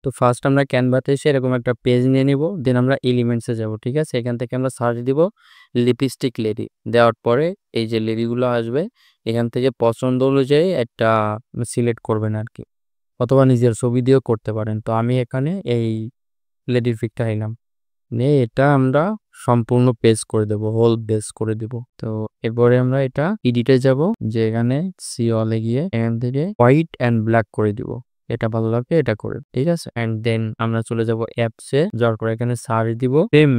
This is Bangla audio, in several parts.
তো ফার্স্ট আমরা ক্যানভাতে এসে এরকম একটা পেজ নিয়ে নিব, দেন আমরা এলিমেন্টসে যাব। ঠিক আছে, এখান থেকে আমরা সার্চ দিব লিপস্টিক লেডি। দেওয়ার পরে এই যে লেডিগুলো আসবে, এখান থেকে পছন্দ অনুযায়ী একটা সিলেক্ট করবেন আর কি, অথবা নিজের ছবি দিয়েও করতে পারেন। তো আমি এখানে এই লেডির পিকটা নিলাম, নিয়ে এটা আমরা সম্পূর্ণ পেজ করে দেব, হোল পেজ করে দিব। তো এরপরে আমরা এটা এডিটে যাব, যে এখানে সি অলে গিয়ে এখান থেকে হোয়াইট অ্যান্ড ব্ল্যাক করে দিব। এটা ভালো লাগে এটা করে, ঠিক আছে। এন্ড দেন আমরা চলে যাব অ্যাপসে, যাওয়ার পরে এখানে সার্চ দিব frame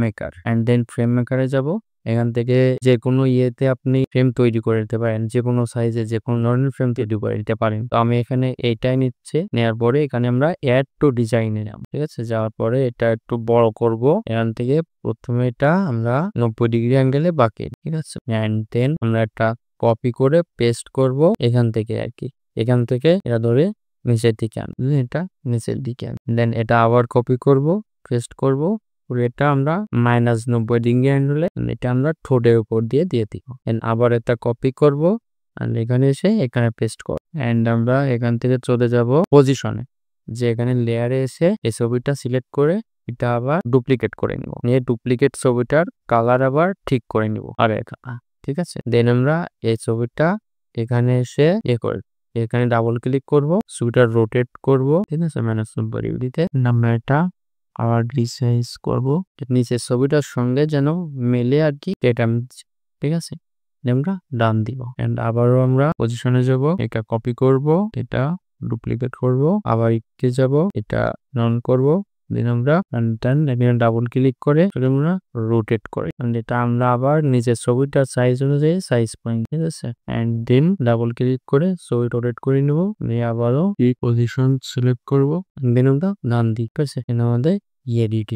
maker and then frame মেকারে যাব। এখান থেকে যে কোনো ইয়েতে আপনি ফ্রেম তৈরি করে নিতে পারেন, যে কোনো সাইজে যে কোনো ধরনের ফ্রেম তৈরি করে নিতে পারেন। তো আমি এখানে এইটাই নিচ্ছি, নেওয়ার পরে এখানে আমরা অ্যাড টু ডিজাইনে যাব। ঠিক আছে, যাওয়ার পরে এটা একটু বড় করব। এখান থেকে প্রথমে এটা আমরা 90 ডিগ্রি অ্যাঙ্গেলে বাঁকি, ঠিক আছে। এন্ড দেন আমরা একটা কপি করে পেস্ট করব এখান থেকে আর কি, এখান থেকে এটা ধরে নিচের দিকে আনবো, এটা নিচের দিকে দেন এটা আবার কপি করব, পেস্ট করব। এটা আমরা -90 ডিগ্রি অ্যাঙ্গেলে এটা আমরা ঠোঁটের উপর দিয়ে দিব। এন্ড আবার এটা কপি করব এন্ড এখানে এসে এখানে পেস্ট করব। এন্ড আমরা এখান থেকে চলে যাব পজিশনে, যে এখানে লেয়ারে এসে এই ছবিটা সিলেক্ট করে এটা আবার ডুপ্লিকেট করে নিব, নিয়ে ডুপ্লিকেট ছবিটার কালার আবার ঠিক করে নিব আর ঠিক আছে। দেন আমরা এই ছবিটা এখানে এসে এখানে ডাবল ক্লিক করব, ছবিটা রোটেট করব, ঠিক আছে, -90 দিতে। আমরা এটা আবার রিসাইজ করব নিচের ছবিটার সঙ্গে যেন মেলে আর কি, এটা ঠিক আছে। আমরা ডান দিব এন্ড আবারও আমরা পজিশনে যাব, এটা কপি করব, এটা ডুপ্লিকেট করব, আবার একটু যাব, এটা রান করব। দেন আমরা এখানে ডাবল ক্লিক করে আমরা রোটেট করি, এটা আমরা আবার নিচের ছবিটার সাইজ অনুযায়ী সাইজ পাই, ঠিক আছে। এন্ড দেন ডাবল ক্লিক করে ছবি রোটেট করে নিব, নিয়ে আবারও এই পজিশন সিলেক্ট করব, দেন আমরা ডান দিই, ঠিক আছে। আমাদের এডিট